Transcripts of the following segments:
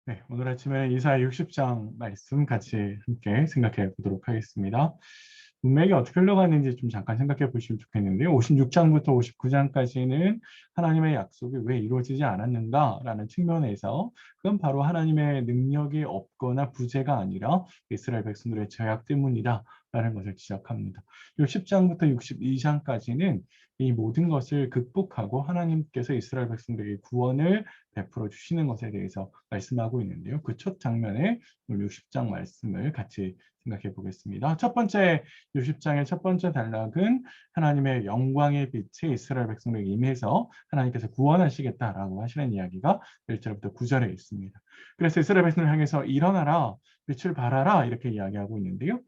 네, 오늘 아침에 이사야 60장 말씀 같이 함께 생각해 보도록 하겠습니다. 문맥이 어떻게 흘러가는지 좀 잠깐 생각해 보시면 좋겠는데요. 56장부터 59장까지는 하나님의 약속이 왜 이루어지지 않았는가라는 측면에서 그건 바로 하나님의 능력이 없거나 부재가 아니라 이스라엘 백성들의 죄악 때문이다라는 것을 지적합니다. 60장부터 62장까지는 이 모든 것을 극복하고 하나님께서 이스라엘 백성들에게 구원을 베풀어 주시는 것에 대해서 말씀하고 있는데요. 그 첫 장면에 60장 말씀을 같이 생각해 보겠습니다. 첫 번째 60장의 첫 번째 단락은 하나님의 영광의 빛이 이스라엘 백성들에게 임해서 하나님께서 구원하시겠다라고 하시는 이야기가 1절부터 9절에 있습니다. 그래서 이스라엘 백성을 향해서 일어나라, 빛을 발하라 이렇게 이야기하고 있는데요.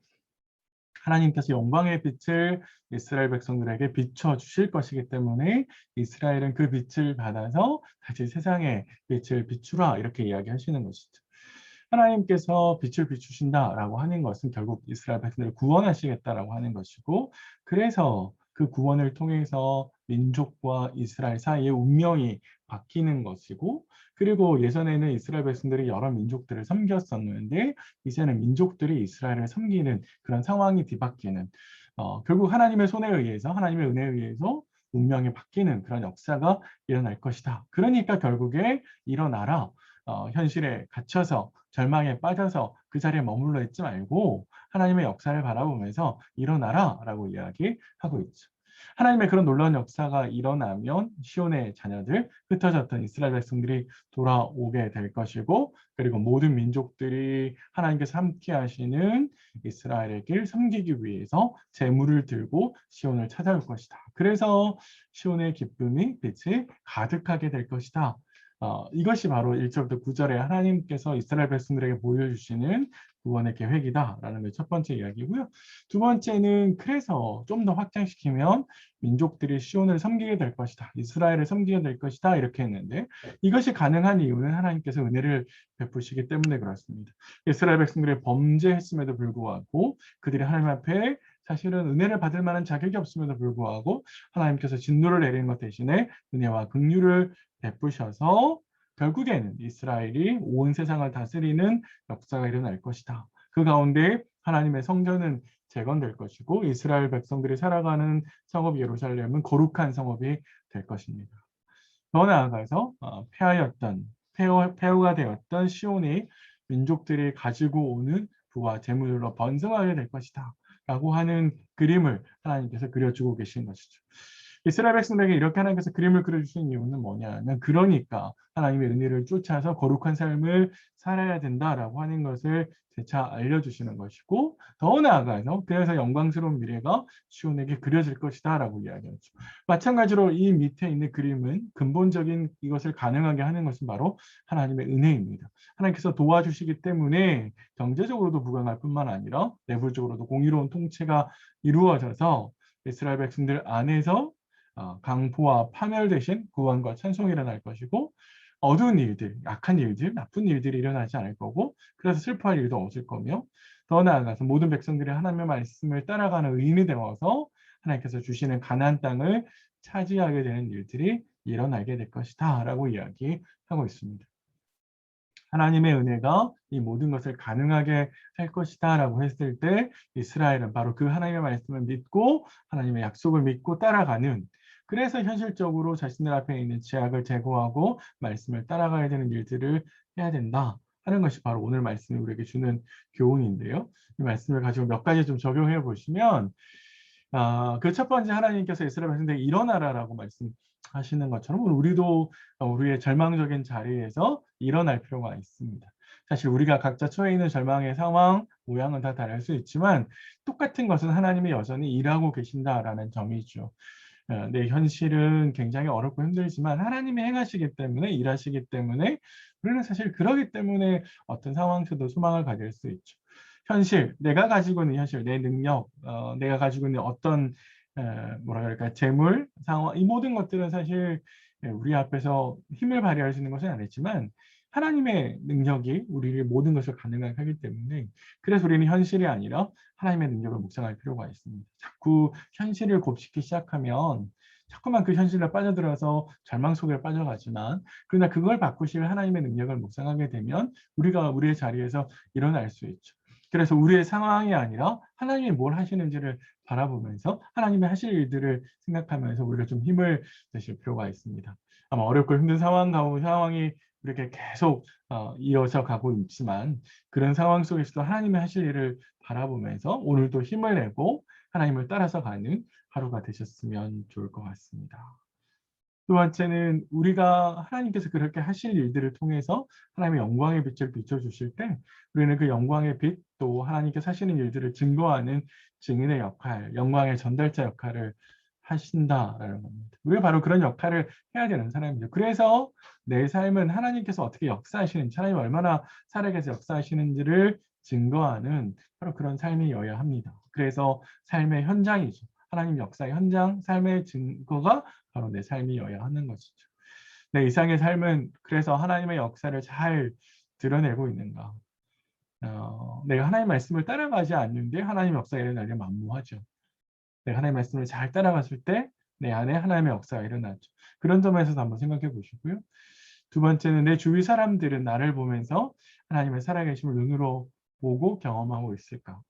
하나님께서 영광의 빛을 이스라엘 백성들에게 비춰 주실 것이기 때문에 이스라엘은 그 빛을 받아서 다시 세상에 빛을 비추라 이렇게 이야기하시는 것이죠. 하나님께서 빛을 비추신다라고 하는 것은 결국 이스라엘 백성들을 구원하시겠다라고 하는 것이고, 그래서 그 구원을 통해서 민족과 이스라엘 사이의 운명이 바뀌는 것이고, 그리고 예전에는 이스라엘 백성들이 여러 민족들을 섬겼었는데 이제는 민족들이 이스라엘을 섬기는 그런 상황이 뒤바뀌는, 결국 하나님의 손에 의해서, 하나님의 은혜에 의해서 운명이 바뀌는 그런 역사가 일어날 것이다. 그러니까 결국에 일어나라. 현실에 갇혀서 절망에 빠져서 그 자리에 머물러 있지 말고 하나님의 역사를 바라보면서 일어나라라고 이야기하고 있죠. 하나님의 그런 놀라운 역사가 일어나면 시온의 자녀들, 흩어졌던 이스라엘 백성들이 돌아오게 될 것이고, 그리고 모든 민족들이 하나님께서 함께 하시는 이스라엘의 길 섬기기 위해서 제물을 들고 시온을 찾아올 것이다. 그래서 시온의 기쁨이 빛이 가득하게 될 것이다. 이것이 바로 1절부터 9절에 하나님께서 이스라엘 백성들에게 보여주시는 구원의 계획이다라는 게 첫 번째 이야기고요. 두 번째는 그래서 좀 더 확장시키면 민족들이 시온을 섬기게 될 것이다. 이스라엘을 섬기게 될 것이다. 이렇게 했는데 이것이 가능한 이유는 하나님께서 은혜를 베푸시기 때문에 그렇습니다. 이스라엘 백성들이 범죄했음에도 불구하고 그들이 하나님 앞에 사실은 은혜를 받을 만한 자격이 없음에도 불구하고 하나님께서 진노를 내리는 것 대신에 은혜와 긍휼을 베푸셔서 결국에는 이스라엘이 온 세상을 다스리는 역사가 일어날 것이다. 그 가운데 하나님의 성전은 재건될 것이고 이스라엘 백성들이 살아가는 성읍 예루살렘은 거룩한 성읍이 될 것입니다. 더 나아가서 폐허가 되었던 시온이 민족들이 가지고 오는 부와 재물로 번성하게 될 것이다. 라고 하는 그림을 하나님께서 그려주고 계신 것이죠. 이스라엘 백성들에게 이렇게 하나님께서 그림을 그려주신 이유는 뭐냐면 그러니까 하나님의 은혜를 쫓아서 거룩한 삶을 살아야 된다라고 하는 것을 재차 알려주시는 것이고, 더 나아가서 그래서 영광스러운 미래가 시온에게 그려질 것이다 라고 이야기하죠. 마찬가지로 이 밑에 있는 그림은 근본적인 이것을 가능하게 하는 것은 바로 하나님의 은혜입니다. 하나님께서 도와주시기 때문에 경제적으로도 부강할 뿐만 아니라 내부적으로도 공의로운 통치가 이루어져서 이스라엘 백성들 안에서 강포와 파멸 대신 구원과 찬송이 일어날 것이고, 어두운 일들, 악한 일들, 나쁜 일들이 일어나지 않을 거고, 그래서 슬퍼할 일도 없을 거며, 더 나아가서 모든 백성들이 하나님의 말씀을 따라가는 의인이 되어서 하나님께서 주시는 가나안 땅을 차지하게 되는 일들이 일어나게 될 것이다 라고 이야기하고 있습니다. 하나님의 은혜가 이 모든 것을 가능하게 할 것이다 라고 했을 때 이스라엘은 바로 그 하나님의 말씀을 믿고 하나님의 약속을 믿고 따라가는, 그래서 현실적으로 자신들 앞에 있는 죄악을 제거하고 말씀을 따라가야 되는 일들을 해야 된다 하는 것이 바로 오늘 말씀이 우리에게 주는 교훈인데요. 이 말씀을 가지고 몇 가지 좀 적용해 보시면, 그 첫 번째 하나님께서 이스라엘 백성들에게 일어나라라고 말씀하시는 것처럼 우리도 우리의 절망적인 자리에서 일어날 필요가 있습니다. 사실 우리가 각자 처해 있는 절망의 상황, 모양은 다 다를 수 있지만 똑같은 것은 하나님이 여전히 일하고 계신다라는 점이죠. 내 현실은 굉장히 어렵고 힘들지만 하나님이 행하시기 때문에, 일하시기 때문에 우리는 사실 그러기 때문에 어떤 상황에서도 소망을 가질 수 있죠. 현실, 내가 가지고 있는 현실, 내 능력, 내가 가지고 있는 어떤 뭐라 그럴까, 재물, 상황, 이 모든 것들은 사실 우리 앞에서 힘을 발휘할 수 있는 것은 아니지만 하나님의 능력이 우리를 모든 것을 가능하게 하기 때문에, 그래서 우리는 현실이 아니라 하나님의 능력을 묵상할 필요가 있습니다. 자꾸 현실을 곱씹기 시작하면 자꾸만 그 현실에 빠져들어서 절망 속에 빠져가지만 그러나 그걸 바꾸실 하나님의 능력을 묵상하게 되면 우리가 우리의 자리에서 일어날 수 있죠. 그래서 우리의 상황이 아니라 하나님이 뭘 하시는지를 바라보면서 하나님의 하실 일들을 생각하면서 우리가 좀 힘을 내실 필요가 있습니다. 아마 어렵고 힘든 상황이 이렇게 계속 이어져 가고 있지만 그런 상황 속에서도 하나님의 하실 일을 바라보면서 오늘도 힘을 내고 하나님을 따라서 가는 하루가 되셨으면 좋을 것 같습니다. 두 번째는 우리가 하나님께서 그렇게 하실 일들을 통해서 하나님의 영광의 빛을 비춰주실 때 우리는 그 영광의 빛 또 하나님께서 하시는 일들을 증거하는 증인의 역할, 영광의 전달자 역할을 하신다라는 겁니다. 우리가 바로 그런 역할을 해야 되는 사람입니다. 그래서 내 삶은 하나님께서 어떻게 역사하시는지, 하나님 얼마나 살아계서 역사하시는지를 증거하는 바로 그런 삶이어야 합니다. 그래서 삶의 현장이죠. 하나님 역사의 현장, 삶의 증거가 바로 내 삶이어야 하는 것이죠. 내 이상의 삶은 그래서 하나님의 역사를 잘 드러내고 있는가? 내가 하나님 말씀을 따라가지 않는데 하나님 역사가 일어나려 만무하죠. 내가 하나님 말씀을 잘 따라갔을 때 내 안에 하나님의 역사가 일어나죠. 그런 점에서도 한번 생각해 보시고요. 두 번째는 내 주위 사람들은 나를 보면서 하나님의 살아계심을 눈으로 보고 경험하고 있을까?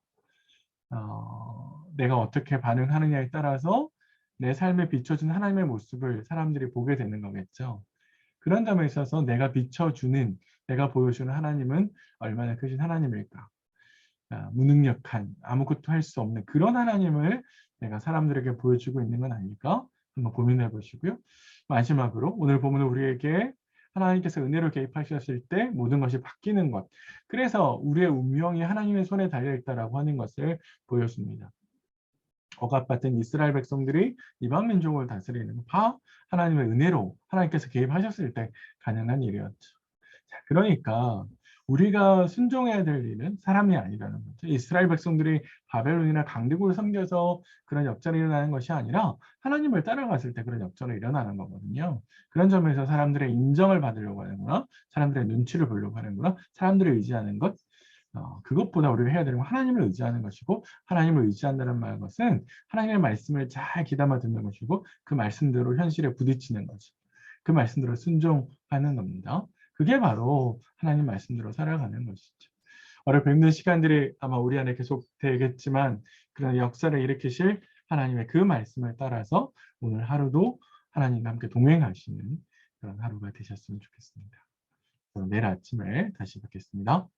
내가 어떻게 반응하느냐에 따라서 내 삶에 비춰진 하나님의 모습을 사람들이 보게 되는 거겠죠. 그런 점에 있어서 내가 비춰주는, 내가 보여주는 하나님은 얼마나 크신 하나님일까? 무능력한, 아무것도 할 수 없는 그런 하나님을 내가 사람들에게 보여주고 있는 건 아닐까? 한번 고민해 보시고요. 마지막으로 오늘 보면 우리에게 하나님께서 은혜로 개입하셨을 때 모든 것이 바뀌는 것. 그래서 우리의 운명이 하나님의 손에 달려있다라고 하는 것을 보여줍니다. 억압받은 이스라엘 백성들이 이방 민족을 다스리는 다 하나님의 은혜로 하나님께서 개입하셨을 때 가능한 일이었죠. 자, 그러니까 우리가 순종해야 될 일은 사람이 아니라는 거죠. 이스라엘 백성들이 바벨론이나 강대국을 섬겨서 그런 역전이 일어나는 것이 아니라 하나님을 따라갔을 때 그런 역전이 일어나는 거거든요. 그런 점에서 사람들의 인정을 받으려고 하는구나, 사람들의 눈치를 보려고 하는구나, 사람들을 의지하는 것, 그것보다 우리가 해야 되는 건 하나님을 의지하는 것이고, 하나님을 의지한다는 것은 하나님의 말씀을 잘 귀담아 듣는 것이고 그 말씀대로 현실에 부딪히는 거죠. 그 말씀대로 순종하는 겁니다. 그게 바로 하나님 말씀대로 살아가는 것이죠. 어렵고 힘든 시간들이 아마 우리 안에 계속 되겠지만 그런 역사를 일으키실 하나님의 그 말씀을 따라서 오늘 하루도 하나님과 함께 동행하시는 그런 하루가 되셨으면 좋겠습니다. 내일 아침에 다시 뵙겠습니다.